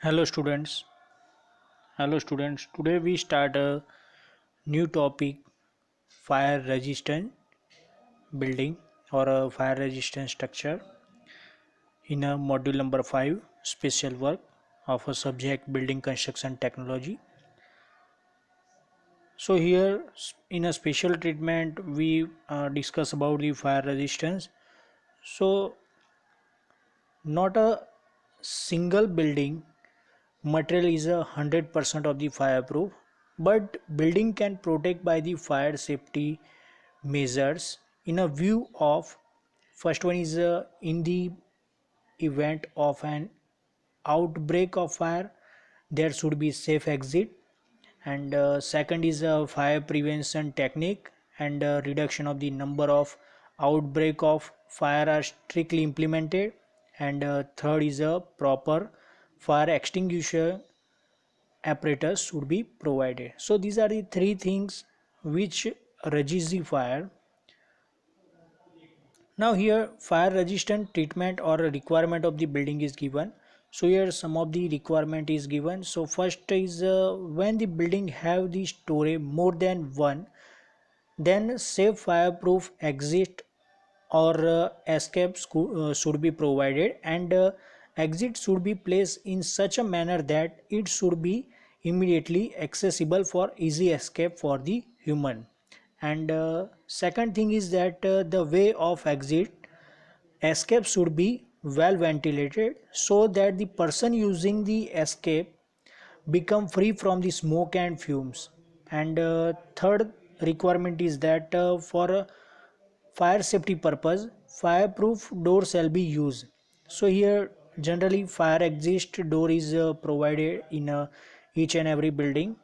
Hello students. Hello students. Today we start a new topic, fire resistant building or a fire resistant structure in a module number 5 special work of a subject building construction technology. So here in a special treatment we discuss about the fire resistance. So not a single building material is 100% of the fireproof, but building can protect by the fire safety measures in a view of first one is in the event of an outbreak of fire there should be safe exit, and second is a fire prevention technique and reduction of the number of outbreak of fire are strictly implemented, and third is a proper fire extinguisher apparatus should be provided. So these are the three things which resist the fire. Now here fire resistant treatment or a requirement of the building is given. So here some of the requirement is given. So first is when the building have the story more than one, then safe fireproof exit or should be provided, and exit should be placed in such a manner that it should be immediately accessible for easy escape for the human. And second thing is that the way of exit escape should be well ventilated so that the person using the escape become free from the smoke and fumes. And third requirement is that for fire safety purpose fireproof door shall be used. So here generally fire exit door is provided in each and every building.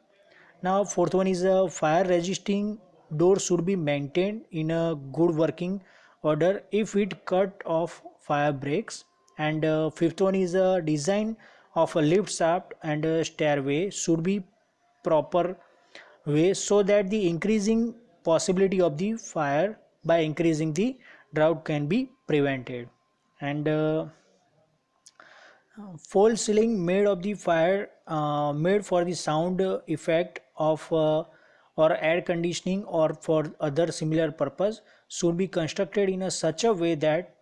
Now fourth one is a fire resisting door should be maintained in a good working order if it cut off fire breaks, and fifth one is a design of a lift shaft and a stairway should be proper way so that the increasing possibility of the fire by increasing the drought can be prevented. And false ceiling made of the fire made for the sound effect of or air conditioning or for other similar purpose should be constructed in a such a way that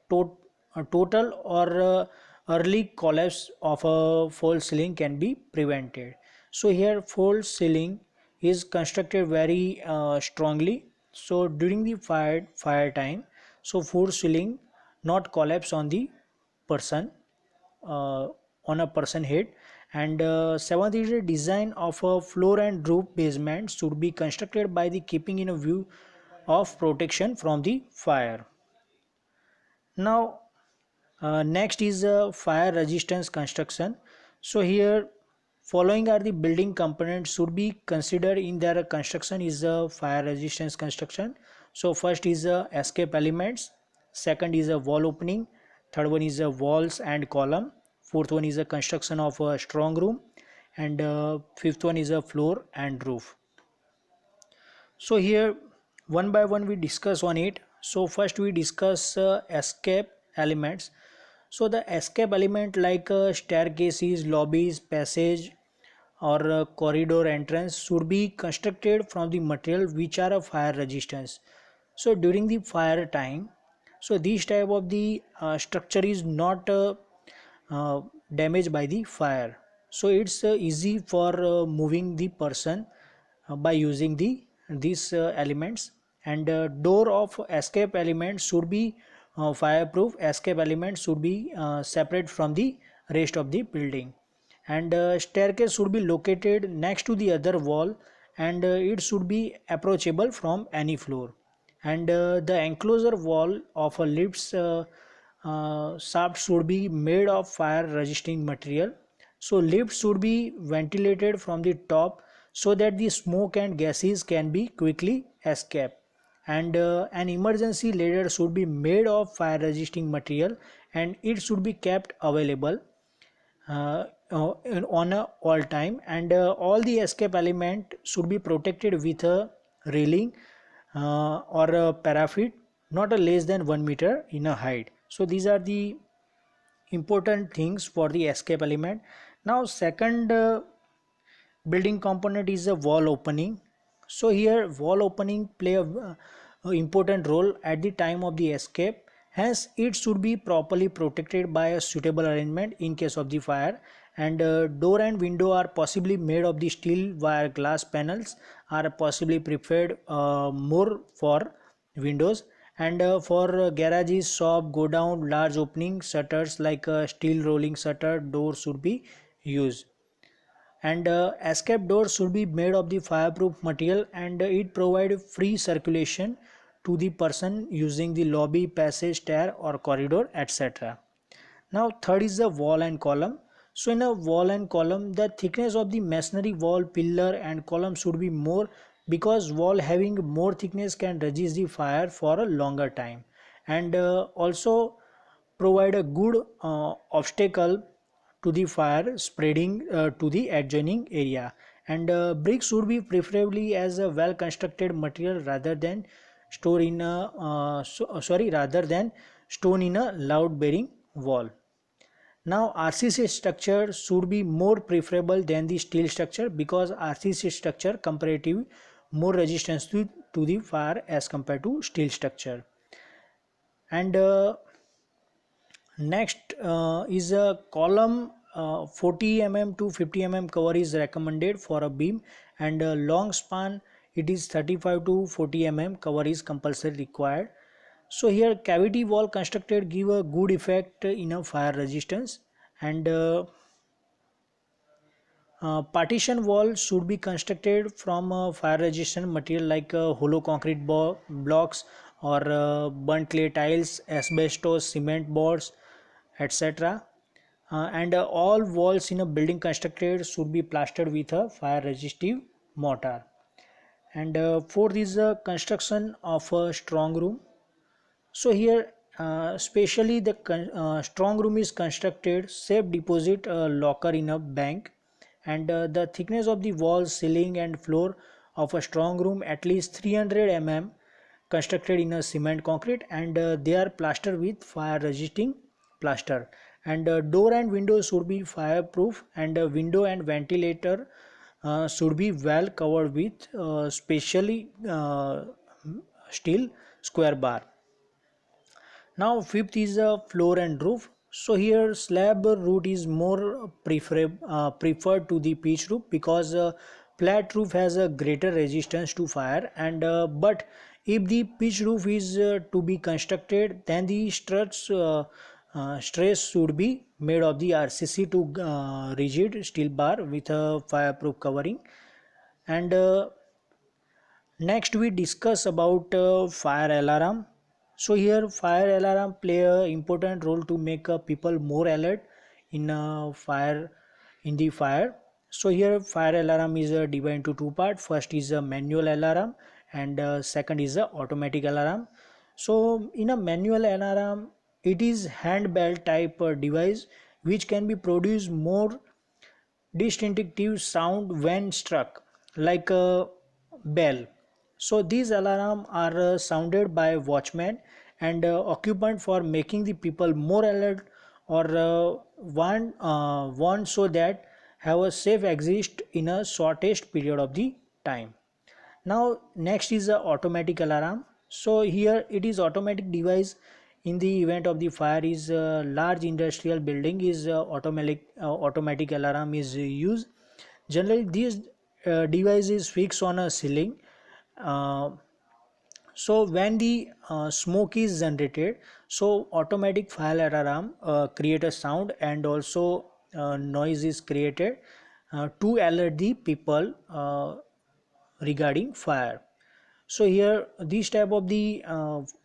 a total or early collapse of a false ceiling can be prevented. So here false ceiling is constructed very strongly, so during the fire time so false ceiling not collapse on the person, uh, on a person head. And seventh is the design of a floor and roof basement should be constructed by the keeping in a view of protection from the fire. Now next is fire resistance construction. So here following are the building components should be considered in their construction is fire resistance construction. So first is escape elements, second is a wall opening, third one is walls and column, fourth one is a construction of a strong room, and fifth one is a floor and roof. So here one by one we discuss on it. So first we discuss escape elements. So the escape element like staircases, lobbies, passage or corridor entrance should be constructed from the material which are of fire resistance. So during the fire time, so this type of the structure is not uh, damaged by the fire. So it's easy for moving the person by using these elements. And door of escape element should be fireproof. Escape element should be separate from the rest of the building, and staircase should be located next to the other wall, and it should be approachable from any floor. And the enclosure wall of a lift's shaft should be made of fire resisting material. So lift should be ventilated from the top so that the smoke and gases can be quickly escape. And an emergency ladder should be made of fire resisting material, and it should be kept available on a all time. And all the escape element should be protected with a railing or a parapet not a less than 1 meter in a height. So these are the important things for the escape element. Now second building component is a wall opening. So here wall opening play a important role at the time of the escape. Hence it should be properly protected by a suitable arrangement in case of the fire. And door and window are possibly made of the steel wire glass panels are possibly preferred more for windows. And for garages shop go down large opening shutters like steel rolling shutter door should be used. And escape doors should be made of the fireproof material, and it provide free circulation to the person using the lobby, passage, stair or corridor, etc. Now third is the wall and column. So in a wall and column, the thickness of the masonry wall, pillar and column should be more, because wall having more thickness can resist the fire for a longer time, and also provide a good obstacle to the fire spreading to the adjoining area. And bricks should be preferably as a well constructed material rather than store in a rather than stone in a load bearing wall. Now RCC structure should be more preferable than the steel structure, because RCC structure comparatively more resistance to the fire as compared to steel structure. And next is a column. 40 mm to 50 mm cover is recommended for a beam, and a long span it is 35 to 40 mm cover is compulsory required. So here cavity wall constructed give a good effect in a fire resistance. And partition wall should be constructed from fire resistant material like hollow concrete blocks or burnt clay tiles, asbestos, cement boards, etc. And all walls in a building constructed should be plastered with a fire resistive mortar. And fourth is the construction of a strong room. So here especially the strong room is constructed safe deposit locker in a bank. And the thickness of the walls, ceiling and floor of a strong room at least 300 mm constructed in a cement concrete, and they are plastered with fire resisting plaster. And door and windows should be fireproof, and window and ventilator should be well covered with specially steel square bar. Now fifth is a floor and roof. So here slab roof is more preferred to the pitch roof, because flat roof has a greater resistance to fire. And but if the pitch roof is to be constructed, then the stress should be made of the RCC to rigid steel bar with a fireproof covering. And next we discuss about fire alarm. So here fire alarm play a important role to make people more alert in the fire. So here fire alarm is divided into two parts. First is a manual alarm, and second is a automatic alarm. So in a manual alarm, it is handbell type device which can be produce more distinctive sound when struck, like a bell. So these alarms are sounded by watchmen and occupant for making the people more alert, or want so that have a safe exit in a shortest period of the time. Now next is a automatic alarm. So here it is automatic device in the event of the fire is large industrial building is automatic alarm is used. Generally this device is fixed on a ceiling. uh, so when the smoke is generated, so automatic fire alarm create a sound, and also noise is created to alert the people regarding fire. So here this type of the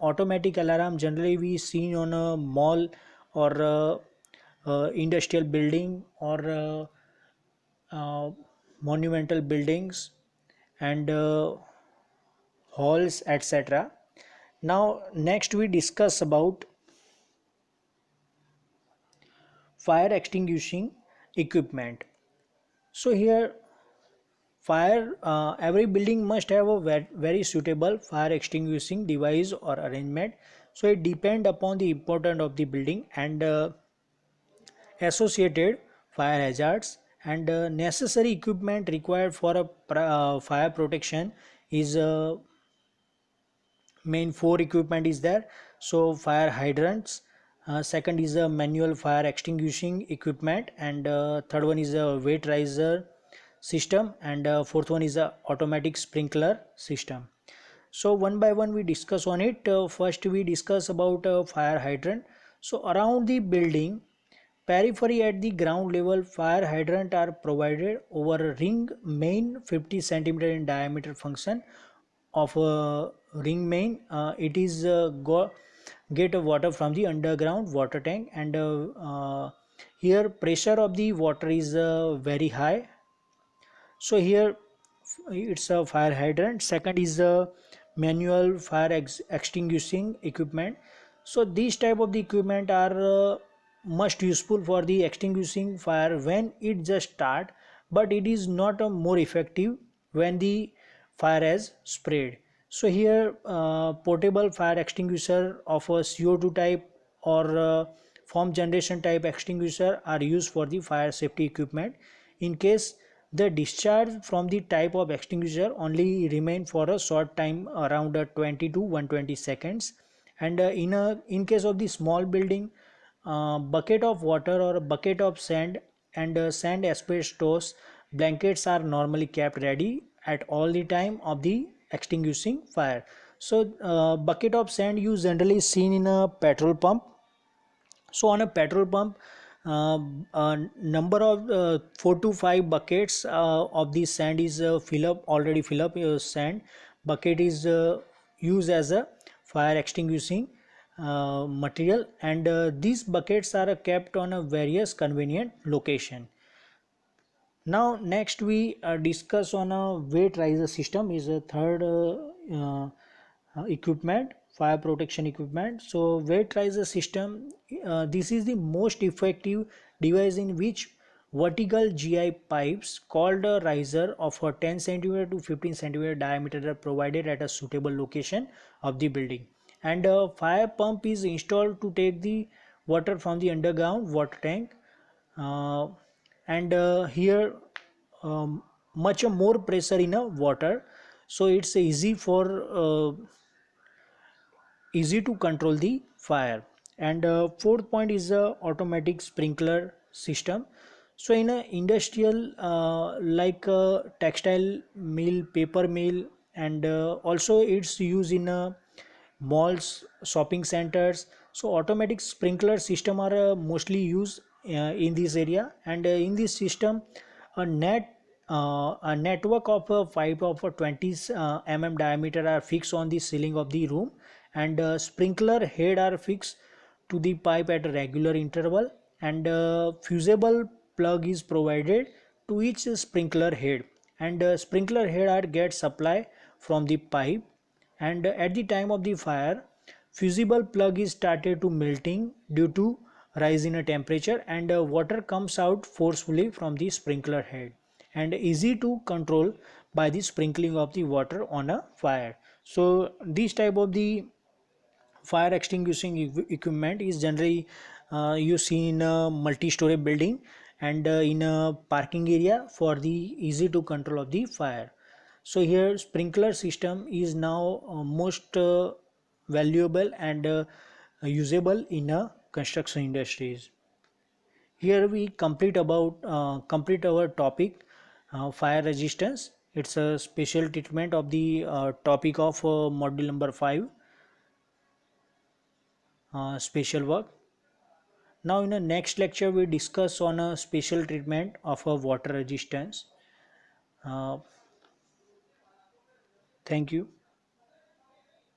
automatic alarm generally we seen on a mall or industrial building or monumental buildings and halls, etc. Now next we discuss about fire extinguishing equipment. So here fire every building must have a very suitable fire extinguishing device or arrangement. So it depend upon the importance of the building and associated fire hazards, and necessary equipment required for a fire protection is main four equipment is there. So fire hydrants, second is a manual fire extinguishing equipment, and third one is a weight riser system, and fourth one is a automatic sprinkler system. So one by one we discuss on it. First we discuss about fire hydrant. So around the building periphery at the ground level, fire hydrant are provided over a ring main 50 centimeter in diameter function of a ring main. It is get water from the underground water tank, and here pressure of the water is very high. So here it's a fire hydrant. Second is the manual fire extinguishing equipment. So these type of the equipment are most useful for the extinguishing fire when it just start, but it is not more effective when the fire has spread. So here portable fire extinguisher of a CO2 type or form generation type extinguisher are used for the fire safety equipment. In case the discharge from the type of extinguisher only remain for a short time, around 20 to 120 seconds, and in case of the small building, bucket of water or a bucket of sand and sand asbestos blankets are normally kept ready at all the time of the extinguishing fire. So bucket of sand you generally seen in a petrol pump. So on a petrol pump, a number of 4 to 5 buckets of the sand is already fill up sand bucket is used as a fire extinguishing material, and these buckets are kept on a various convenient location. Now next we discuss on a weight riser system is a third equipment, fire protection equipment. So weight riser system, this is the most effective device in which vertical GI pipes called a riser of a 10 centimeter to 15 centimeter diameter are provided at a suitable location of the building, and a fire pump is installed to take the water from the underground water tank, uh, and here much more pressure in a water, so it's easy to control the fire. And fourth point is the automatic sprinkler system. So in a industrial like textile mill, paper mill, and also it's used in malls, shopping centers. So automatic sprinkler system are mostly used in this area, and in this system a network of a pipe of a 20 diameter are fixed on the ceiling of the room, and sprinkler head are fixed to the pipe at a regular interval, and fusible plug is provided to each sprinkler head, and sprinkler head are get supply from the pipe, and at the time of the fire fusible plug is started to melting due to rise in a temperature, and water comes out forcefully from the sprinkler head and easy to control by the sprinkling of the water on a fire. So this type of the fire extinguishing equipment is generally you see in a multi-story building, and in a parking area for the easy to control of the fire. So here sprinkler system is now most valuable and usable in a construction industries. Here we complete our topic, fire resistance. It's a special treatment of the topic of module number 5, special work. Now in the next lecture we discuss on a special treatment of a water resistance. Uh, Thank you.